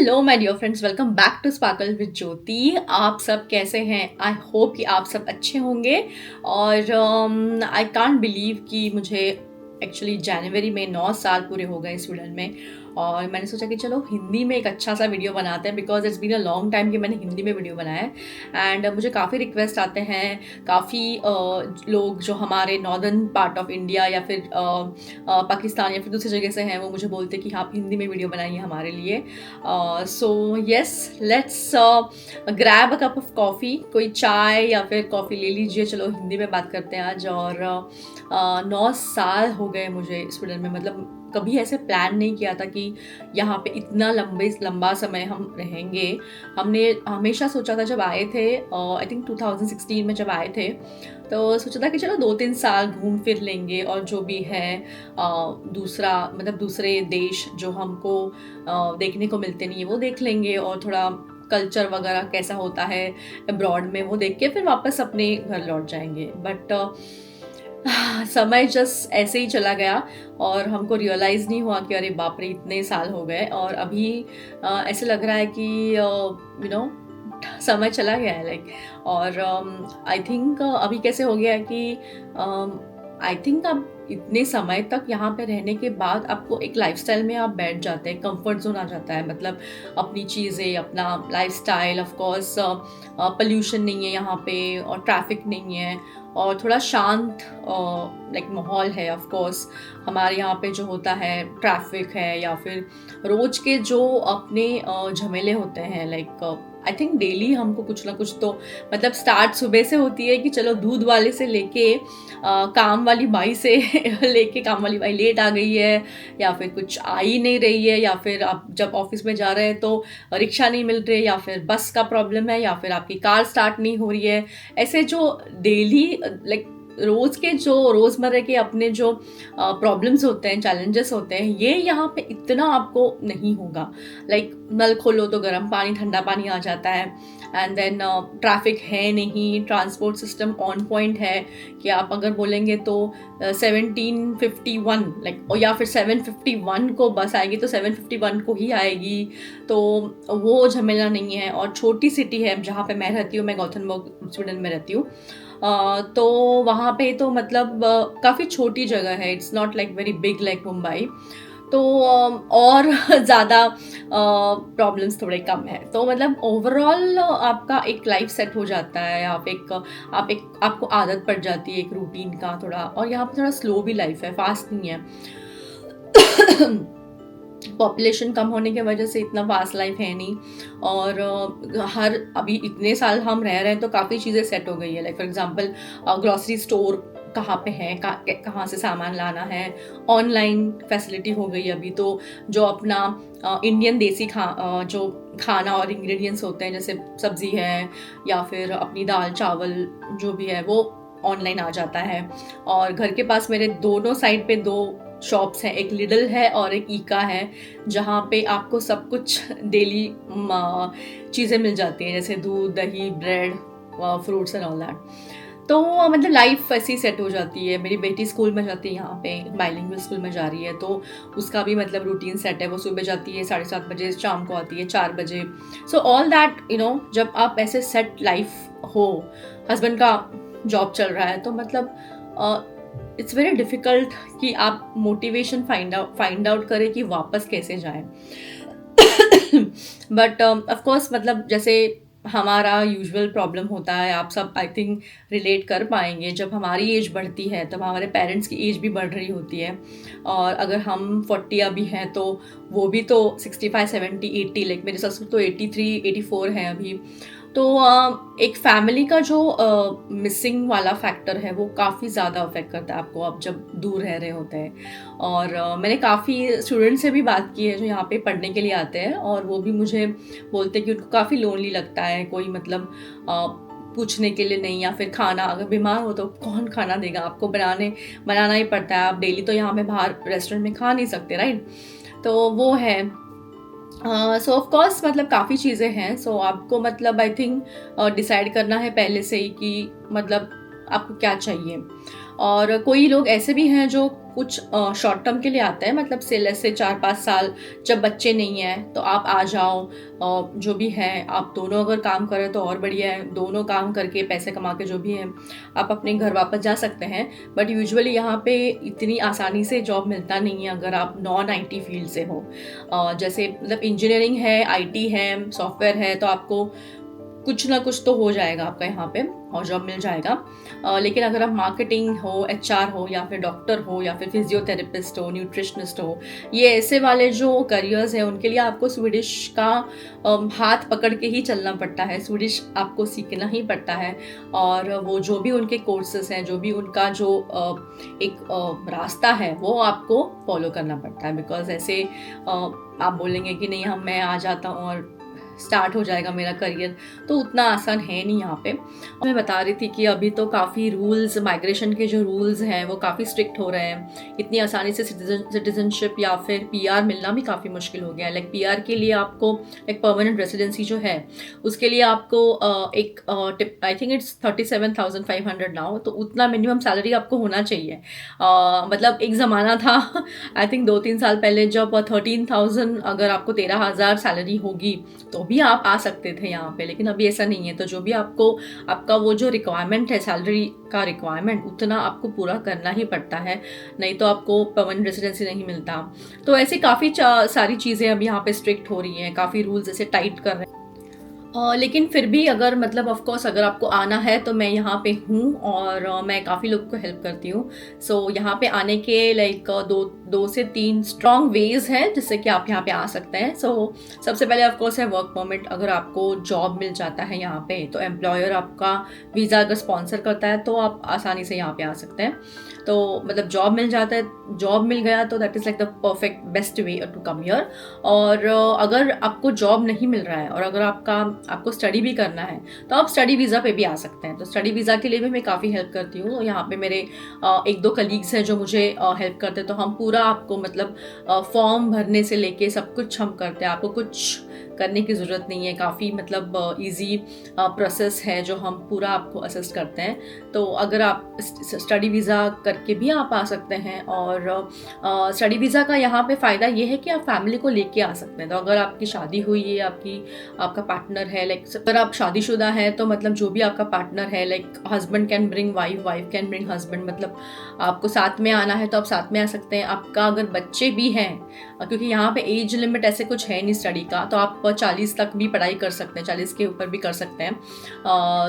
Hello my dear friends, welcome back to Sparkle with Jyoti. आप सब कैसे हैं? आई होप कि आप सब अच्छे होंगे। और आई कांट बिलीव कि मुझे एक्चुअली जनवरी में 9 साल पूरे हो गए स्वीडन में। और मैंने सोचा कि चलो हिंदी में एक अच्छा सा वीडियो बनाते हैं, because it's been a long time कि मैंने हिंदी में वीडियो बनाया है। एंड मुझे काफ़ी रिक्वेस्ट आते हैं, काफ़ी लोग जो हमारे नॉर्दर्न पार्ट ऑफ इंडिया या फिर पाकिस्तान या फिर दूसरी जगह से हैं, वो मुझे बोलते हैं कि आप हिंदी में वीडियो बनाइए हमारे लिए। So yes, let's grab a cup of coffee, कोई चाय या फिर कॉफ़ी ले लीजिए। चलो हिंदी में बात करते हैं आज। और 9 साल हो गए मुझे स्वीडन में। मतलब कभी ऐसे प्लान नहीं किया था कि यहाँ पे इतना लंबा समय हम रहेंगे। हमने हमेशा सोचा था, जब आए थे आई थिंक 2016 में जब आए थे, तो सोचा था कि चलो 2-3 साल घूम फिर लेंगे और जो भी है दूसरा मतलब दूसरे देश जो हमको देखने को मिलते नहीं है वो देख लेंगे, और थोड़ा कल्चर वगैरह कैसा होता है अब्रॉड में वो देख के फिर वापस अपने घर लौट जाएंगे। बट समय जस्ट ऐसे ही चला गया और हमको रियलाइज़ नहीं हुआ कि अरे बाप रे इतने साल हो गए। और अभी ऐसे लग रहा है कि समय चला गया है लाइक। और आई थिंक अभी कैसे हो गया है कि आई थिंक अब इतने समय तक यहाँ पे रहने के बाद आपको एक लाइफस्टाइल में आप बैठ जाते हैं, कंफर्ट जोन आ जाता है। मतलब अपनी चीज़ें, अपना लाइफस्टाइल, ऑफ कोर्स पोल्यूशन नहीं है यहाँ पे और ट्रैफिक नहीं है और थोड़ा शांत लाइक माहौल है। ऑफ कोर्स हमारे यहाँ पे जो होता है ट्रैफिक है या फिर रोज के जो अपने झमेले होते हैं, लाइक आई थिंक डेली हमको कुछ ना कुछ तो मतलब स्टार्ट सुबह से होती है कि चलो दूध वाले से लेके काम वाली बाई से लेके काम वाली बाई लेट आ गई है या फिर कुछ आ ही नहीं रही है, या फिर आप जब ऑफिस में जा रहे हैं तो रिक्शा नहीं मिल रही है, या फिर बस का प्रॉब्लम है, या फिर आपकी कार स्टार्ट नहीं हो रही है। ऐसे जो डेली लाइक रोज़ के जो रोज़मर्रा के अपने जो प्रॉब्लम्स होते हैं, चैलेंजेस होते हैं, ये यहाँ पे इतना आपको नहीं होगा। लाइक नल खोलो तो गर्म पानी ठंडा पानी आ जाता है। एंड देन ट्रैफिक है नहीं, ट्रांसपोर्ट सिस्टम ऑन पॉइंट है कि आप अगर बोलेंगे तो 1751 लाइक या फिर 751 को बस आएगी तो 751 को ही आएगी। तो वो झमेला नहीं है। और छोटी सिटी है जहाँ पे मैं रहती हूँ, मैं गॉथेनबर्ग स्वीडन में रहती हूँ। तो वहाँ पे तो मतलब काफ़ी छोटी जगह है, it's not like very big like Mumbai. तो और ज़्यादा प्रॉब्लम्स थोड़े कम है। तो मतलब ओवरऑल आपका एक लाइफ सेट हो जाता है। आपको आदत पड़ जाती है एक रूटीन का थोड़ा। और यहाँ पे थोड़ा स्लो भी लाइफ है, फास्ट नहीं है। पॉपुलेशन कम होने की वजह से इतना फास्ट लाइफ है नहीं। और हर अभी इतने साल हम रह रहे हैं तो काफ़ी चीज़ें सेट हो गई है। Like for example grocery store कहाँ पे है, कहाँ से सामान लाना है, ऑनलाइन फैसिलिटी हो गई अभी तो। जो अपना इंडियन देसी जो खाना और इंग्रेडिएंट्स होते हैं, जैसे सब्ज़ी है या फिर अपनी दाल चावल जो भी है, वो ऑनलाइन आ जाता है। और घर के पास मेरे दोनों साइड पे 2 शॉप्स हैं, एक लिडल है और एक ईका है, जहाँ पे आपको सब कुछ डेली चीज़ें मिल जाती हैं, जैसे दूध, दही, bread, fruits and all that. तो मतलब लाइफ ऐसी सेट हो जाती है। मेरी बेटी स्कूल में जाती है, यहाँ पे बाइलिंगुअल स्कूल में जा रही है, तो उसका भी मतलब रूटीन सेट है। वो सुबह जाती है 7:30 बजे, शाम को आती है 4 बजे। सो ऑल दैट जब आप ऐसे सेट लाइफ हो, हस्बैंड का जॉब चल रहा है, तो मतलब इट्स वेरी डिफ़िकल्ट कि आप मोटिवेशन फाइंड आउट करें कि वापस कैसे जाएं। बट ऑफ कोर्स मतलब जैसे हमारा यूजुअल प्रॉब्लम होता है, आप सब आई थिंक रिलेट कर पाएंगे, जब हमारी एज बढ़ती है तब हमारे पेरेंट्स की एज भी बढ़ रही होती है। और अगर हम 40 अभी हैं तो वो भी तो 65, 70, 80, लाइक मेरे ससुर तो 83, 84 हैं अभी। तो एक फैमिली का जो मिसिंग वाला फैक्टर है वो काफ़ी ज़्यादा अफेक्ट करता है आपको, आप जब दूर रह रहे होते हैं। और मैंने काफ़ी स्टूडेंट से भी बात की है जो यहाँ पे पढ़ने के लिए आते हैं, और वो भी मुझे बोलते हैं कि उनको काफ़ी लोनली लगता है, कोई मतलब पूछने के लिए नहीं, या फिर खाना अगर बीमार हो तो कौन खाना देगा आपको, बनाना ही पड़ता है। आप डेली तो यहाँ पे बाहर रेस्टोरेंट में खा नहीं सकते, राइट? तो वो है। सो ऑफ कोर्स मतलब काफ़ी चीज़ें हैं। सो आपको मतलब आई थिंक डिसाइड करना है पहले से ही कि मतलब आपको क्या चाहिए। और कोई लोग ऐसे भी हैं जो कुछ शॉर्ट टर्म के लिए आते हैं, मतलब से 4-5 साल, जब बच्चे नहीं हैं तो आप आ जाओ, जो भी है आप दोनों अगर काम करें तो और बढ़िया है, दोनों काम करके पैसे कमा के जो भी है आप अपने घर वापस जा सकते हैं। बट यूजुअली यहाँ पे इतनी आसानी से जॉब मिलता नहीं है अगर आप नॉन आईटी फील्ड से हो। जैसे मतलब इंजीनियरिंग है, आईटी है, सॉफ्टवेयर है, तो आपको कुछ ना कुछ तो हो जाएगा आपका यहाँ पे और जॉब मिल जाएगा। लेकिन अगर आप मार्केटिंग हो, एचआर हो, या फिर डॉक्टर हो, या फिर फिजियोथेरेपिस्ट हो, न्यूट्रिशनिस्ट हो, ये ऐसे वाले जो करियर्स हैं उनके लिए आपको स्वीडिश का हाथ पकड़ के ही चलना पड़ता है, स्वीडिश आपको सीखना ही पड़ता है। और वो जो भी उनके कोर्सेज हैं, जो भी उनका जो एक रास्ता है वो आपको फॉलो करना पड़ता है। बिकॉज ऐसे आप बोलेंगे कि नहीं मैं आ जाता हूँ और स्टार्ट हो जाएगा मेरा करियर, तो उतना आसान है नहीं यहाँ पे। मैं बता रही थी कि अभी तो काफ़ी रूल्स, माइग्रेशन के जो रूल्स हैं वो काफ़ी स्ट्रिक्ट हो रहे हैं। इतनी आसानी से सिटीजनशिप या फिर पीआर मिलना भी काफ़ी मुश्किल हो गया है। लाइक पीआर के लिए आपको एक परमानेंट रेसिडेंसी जो है उसके लिए आपको एक tip, I think it's 37,500 now, तो उतना मिनिमम सैलरी आपको होना चाहिए। मतलब एक ज़माना था आई थिंक 2-3 साल पहले, जब 13,000 अगर आपको 13,000 सैलरी होगी तो भी आप आ सकते थे यहाँ पे, लेकिन अभी ऐसा नहीं है। तो जो भी आपको, आपका वो जो रिक्वायरमेंट है, सैलरी का रिक्वायरमेंट, उतना आपको पूरा करना ही पड़ता है, नहीं तो आपको परमानेंट रेसिडेंसी नहीं मिलता। तो ऐसे काफ़ी सारी चीज़ें अभी यहाँ पे स्ट्रिक्ट हो रही हैं, काफ़ी रूल्स ऐसे टाइट कर रहे हैं। लेकिन फिर भी अगर मतलब ऑफ कोर्स अगर आपको आना है तो मैं यहाँ पे हूँ, और मैं काफ़ी लोगों को हेल्प करती हूँ। सो यहाँ पे आने के लाइक दो से 3 स्ट्रॉन्ग वेज हैं जिससे कि आप यहाँ पे आ सकते हैं। सो सबसे पहले ऑफ कोर्स है वर्क परमिट। अगर आपको जॉब मिल जाता है यहाँ पे तो एम्प्लॉयर आपका वीज़ा अगर स्पॉन्सर करता है तो आप आसानी से यहाँ पे आ सकते हैं। तो मतलब जॉब मिल जाता है, जॉब मिल गया तो that is like the perfect best way to come here. और अगर आपको जॉब नहीं मिल रहा है और अगर आपको स्टडी भी करना है तो आप स्टडी वीज़ा पे भी आ सकते हैं। तो स्टडी वीज़ा के लिए भी मैं काफ़ी हेल्प करती हूँ। यहाँ पे मेरे 1-2 कलीग्स हैं जो मुझे हेल्प करते हैं। तो हम पूरा आपको मतलब फॉर्म भरने से लेके सब कुछ हम करते हैं, आपको कुछ करने की ज़रूरत नहीं है। काफ़ी मतलब इजी प्रोसेस है जो हम पूरा आपको असिस्ट करते हैं। तो अगर आप स्टडी वीज़ा करके भी आप आ सकते हैं। और स्टडी वीज़ा का यहाँ पे फ़ायदा ये है कि आप फैमिली को लेके आ सकते हैं। तो अगर आपकी शादी हुई है, आपका पार्टनर है, लाइक अगर आप शादीशुदा हैं तो मतलब जो भी आपका पार्टनर है, like husband can bring wife, wife can bring husband, मतलब आपको साथ में आना है तो आप साथ में आ सकते हैं। आपका अगर बच्चे भी हैं, क्योंकि यहाँ पे एज लिमिट ऐसे कुछ है नहीं स्टडी का, तो आप 40 तक भी पढ़ाई कर सकते हैं, 40 के ऊपर भी कर सकते हैं।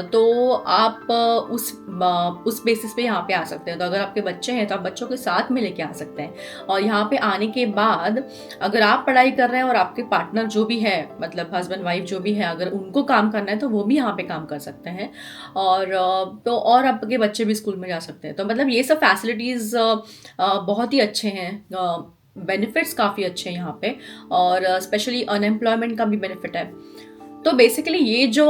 तो आप उस बेसिस पे यहाँ पे आ सकते हैं। तो अगर आपके बच्चे हैं तो आप बच्चों के साथ में लेके आ सकते हैं। और यहाँ पे आने के बाद अगर आप पढ़ाई कर रहे हैं और आपके पार्टनर जो भी है, मतलब हस्बैंड वाइफ जो भी है, अगर उनको काम करना है तो वो भी यहाँ पे काम कर सकते हैं। और आपके बच्चे भी स्कूल में जा सकते हैं। तो मतलब ये सब फैसिलिटीज़ बहुत ही अच्छे हैं, बेनिफिट्स काफ़ी अच्छे हैं यहाँ पे। और स्पेशली अनएम्प्लॉयमेंट का भी बेनिफिट है। तो बेसिकली ये जो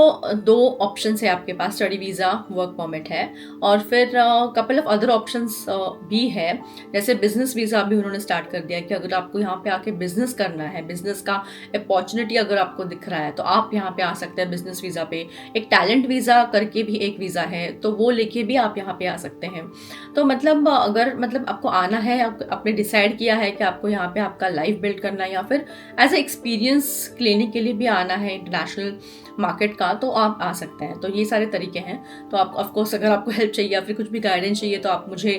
2 ऑप्शंस है आपके पास, स्टडी वीज़ा, वर्क परमिट है, और फिर कपल ऑफ अदर ऑप्शंस भी है। जैसे बिजनेस वीज़ा भी उन्होंने स्टार्ट कर दिया कि अगर आपको यहाँ पे आके बिजनेस करना है, बिजनेस का अपॉर्चुनिटी अगर आपको दिख रहा है तो आप यहाँ पे आ सकते हैं बिजनेस वीज़ा पे। एक टैलेंट वीज़ा करके भी एक वीज़ा है, तो वो लेके भी आप यहाँ पे आ सकते हैं। तो मतलब अगर मतलब आपको आना है, आपने डिसाइड किया है कि आपको यहाँ पे आपका लाइफ बिल्ड करना है या फिर एज ए एक्सपीरियंस लेने के लिए भी आना है इंटरनेशनल मार्केट का, तो आप आ सकते हैं। तो ये सारे तरीके हैं। तो आप ऑफ कोर्स अगर आपको हेल्प चाहिए या फिर कुछ भी गाइडेंस चाहिए तो आप मुझे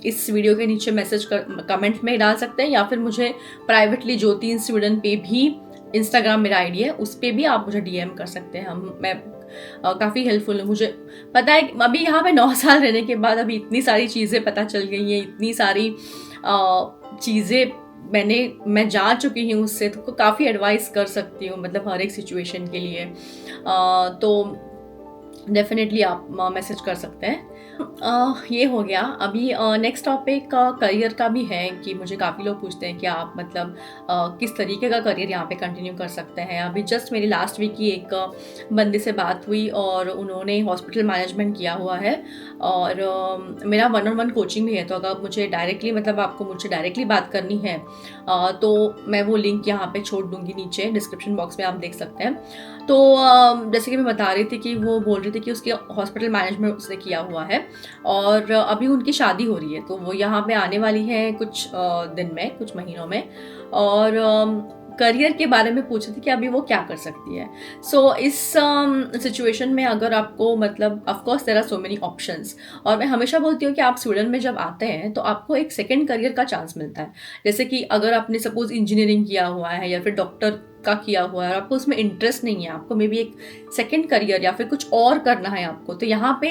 इस वीडियो के नीचे कमेंट में डाल सकते हैं, या फिर मुझे प्राइवेटली ज्योति इन स्वीडन पे भी, इंस्टाग्राम मेरा आईडी है, उस पर भी आप मुझे डीएम कर सकते हैं। मैं काफ़ी हेल्पफुल हूँ। मुझे पता है अभी यहाँ पे 9 साल रहने के बाद अभी इतनी सारी चीज़ें पता चल गई हैं, इतनी सारी चीज़ें मैं जा चुकी हूँ उससे, तो काफ़ी एडवाइस कर सकती हूँ मतलब हर एक सिचुएशन के लिए। तो डेफिनेटली आप मैसेज कर सकते हैं। ये हो गया। अभी नेक्स्ट टॉपिक करियर का भी है कि मुझे काफ़ी लोग पूछते हैं कि आप मतलब किस तरीके का करियर यहाँ पे कंटिन्यू कर सकते हैं। अभी जस्ट मेरी लास्ट वीक की एक बंदे से बात हुई और उन्होंने हॉस्पिटल मैनेजमेंट किया हुआ है, और मेरा 1-on-1 कोचिंग भी है। तो अगर मुझे डायरेक्टली मतलब आपको मुझसे डायरेक्टली बात करनी है तो मैं वो लिंक यहाँ पे छोड़ दूँगी नीचे डिस्क्रिप्शन बॉक्स में, आप देख सकते हैं। तो जैसे कि मैं बता रही थी कि वो बोल रही रही थी कि उसकी हॉस्पिटल मैनेजमेंट उसने किया हुआ है और अभी उनकी शादी हो रही है, तो वो यहाँ पे आने वाली है कुछ दिन में, कुछ महीनों में। और करियर के बारे में पूछ रही थी कि अभी वो क्या कर सकती है। सो इस सिचुएशन में अगर आपको मतलब of course there are so many options, और मैं हमेशा बोलती हूँ कि आप स्वीडन में जब आते हैं तो आपको एक सेकेंड करियर का चांस मिलता है। जैसे कि अगर आपने सपोज इंजीनियरिंग किया हुआ है या फिर डॉक्टर का किया हुआ है और आपको उसमें इंटरेस्ट नहीं है, आपको मे बी एक सेकेंड करियर या फिर कुछ और करना है आपको, तो यहाँ पे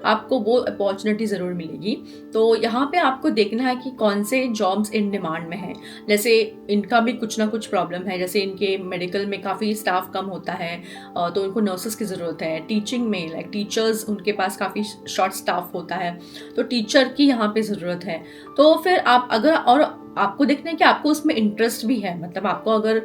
आपको वो अपॉर्चुनिटी ज़रूर मिलेगी। तो यहाँ पे आपको देखना है कि कौन से जॉब्स इन डिमांड में हैं। जैसे इनका भी कुछ ना कुछ प्रॉब्लम है, जैसे इनके मेडिकल में काफ़ी स्टाफ कम होता है, तो उनको नर्सेस की ज़रूरत है। टीचिंग में लाइक टीचर्स उनके पास काफ़ी शॉर्ट स्टाफ होता है, तो टीचर की यहाँ पे ज़रूरत है। तो फिर आप अगर, और आपको देखना है कि आपको उसमें इंटरेस्ट भी है, मतलब आपको अगर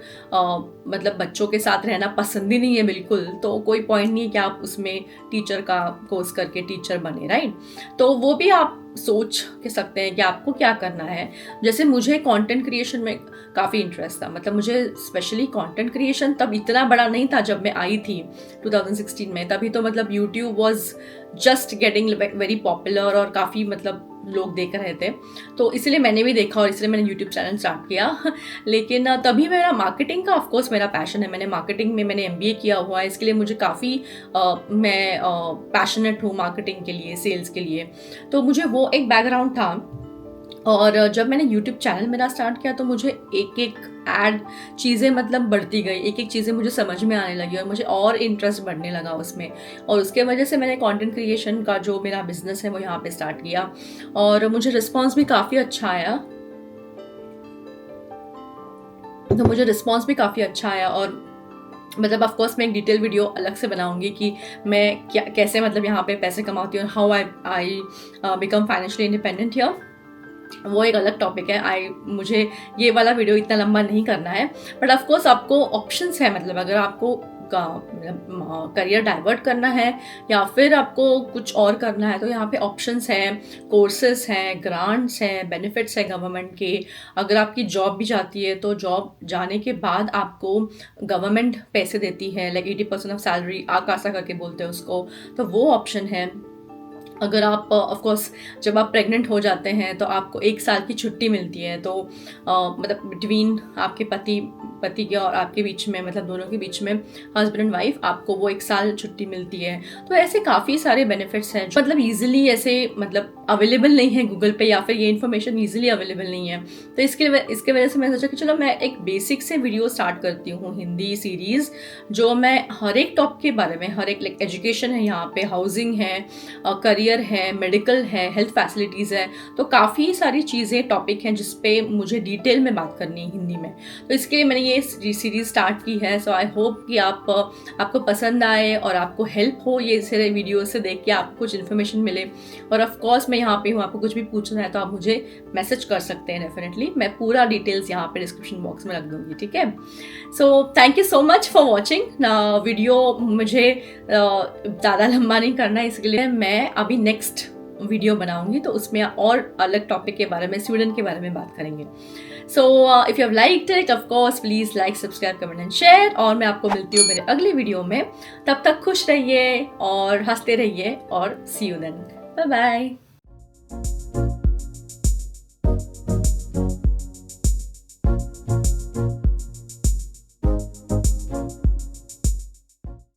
मतलब बच्चों के साथ रहना पसंद ही नहीं है बिल्कुल, तो कोई पॉइंट नहीं है कि आप उसमें टीचर का कोर्स करके टीचर बने, राइट। तो वो भी आप सोच के सकते हैं कि आपको क्या करना है। जैसे मुझे कंटेंट क्रिएशन में काफ़ी इंटरेस्ट था, मतलब मुझे स्पेशली कंटेंट क्रिएशन तब इतना बड़ा नहीं था जब मैं आई थी 2016 में, तभी तो मतलब YouTube was just getting very popular और काफ़ी मतलब लोग देख रहे थे, तो इसलिए मैंने भी देखा और इसलिए मैंने यूट्यूब चैनल स्टार्ट किया। लेकिन तभी मेरा मार्केटिंग का ऑफकोर्स मेरा पैशन है, मैंने मार्केटिंग में मैंने MBA किया हुआ है, इसके लिए मुझे काफ़ी मैं पैशनेट हूँ मार्केटिंग के लिए, सेल्स के लिए, तो मुझे वो एक बैकग्राउंड था। और जब मैंने यूट्यूब चैनल मेरा स्टार्ट किया तो मुझे एक एक ऐड चीज़ें मतलब बढ़ती गई, एक एक चीज़ें मुझे समझ में आने लगी और मुझे और इंटरेस्ट बढ़ने लगा उसमें, और उसके वजह से मैंने कंटेंट क्रिएशन का जो मेरा बिजनेस है वो यहाँ पे स्टार्ट किया और मुझे रिस्पॉन्स भी काफ़ी अच्छा आया। तो मुझे रिस्पॉन्स भी काफ़ी अच्छा आया और मतलब ऑफ कोर्स मैं एक डिटेल वीडियो अलग से बनाऊंगी कि मैं क्या कैसे मतलब यहाँ पे पैसे कमाती हूँ, how I become financially independent here, वो एक अलग टॉपिक है। मुझे ये वाला वीडियो इतना लंबा नहीं करना है, बट ऑफ कोर्स आपको ऑप्शंस है, मतलब अगर आपको करियर डाइवर्ट करना है या फिर आपको कुछ और करना है तो यहाँ पे ऑप्शंस हैं, कोर्सेज हैं, ग्रांट्स हैं, बेनिफिट्स हैं गवर्नमेंट के। अगर आपकी जॉब भी जाती है तो जॉब जाने के बाद आपको गवर्नमेंट पैसे देती है, लाइक 80% ऑफ सैलरी, आकासा करके बोलते हैं उसको, तो वो ऑप्शन है। अगर आप ऑफ कोर्स जब आप प्रेग्नेंट हो जाते हैं तो आपको 1 साल की छुट्टी मिलती है, तो मतलब बिटवीन आपके पति के और आपके बीच में, मतलब दोनों के बीच में, हस्बैंड एंड वाइफ, आपको वो 1 साल छुट्टी मिलती है। तो ऐसे काफ़ी सारे बेनिफिट्स हैं जो मतलब ईजिली ऐसे मतलब अवेलेबल नहीं है गूगल पे, या फिर ये इन्फॉर्मेशन ईजिली अवेलेबल नहीं है। तो इसके वजह से मैं सोचा कि चलो मैं एक बेसिक से वीडियो स्टार्ट करती हूँ, हिंदी सीरीज़, जो मैं हर एक टॉपिक के बारे में, हर एक लाइक एजुकेशन है, यहाँ पे हाउसिंग है, करियर है, मेडिकल है, हेल्थ फैसिलिटीज़ है, तो काफ़ी सारी चीज़ें, टॉपिक हैं जिस पे मुझे डिटेल में बात करनी है हिंदी में। तो इसके लिए मैंने ये सीरीज़ स्टार्ट की है। सो आई होप कि आपको पसंद आए और आपको हेल्प हो ये सारे वीडियो से देख के, आपको कुछ इन्फॉर्मेशन मिले। और ऑफ कोर्स मैं यहाँ पे हूँ, आपको कुछ भी पूछना है तो आप मुझे मैसेज कर सकते हैं, डेफिनेटली मैं पूरा डिटेल्स यहाँ पे डिस्क्रिप्शन बॉक्स में रख दूँगी, ठीक है। So thank you so much for watching video. मुझे ज़्यादा लंबा नहीं करना है, इसके लिए मैं अभी नेक्स्ट वीडियो बनाऊंगी तो उसमें और अलग टॉपिक के बारे में, स्वीडन के बारे में बात करेंगे। So if you have liked it, of course please like, subscribe, comment and share, और मैं आपको मिलती हूँ मेरे अगले वीडियो में। तब तक खुश रहिए और हंसते रहिए, और सी यू देन, बाय बाय।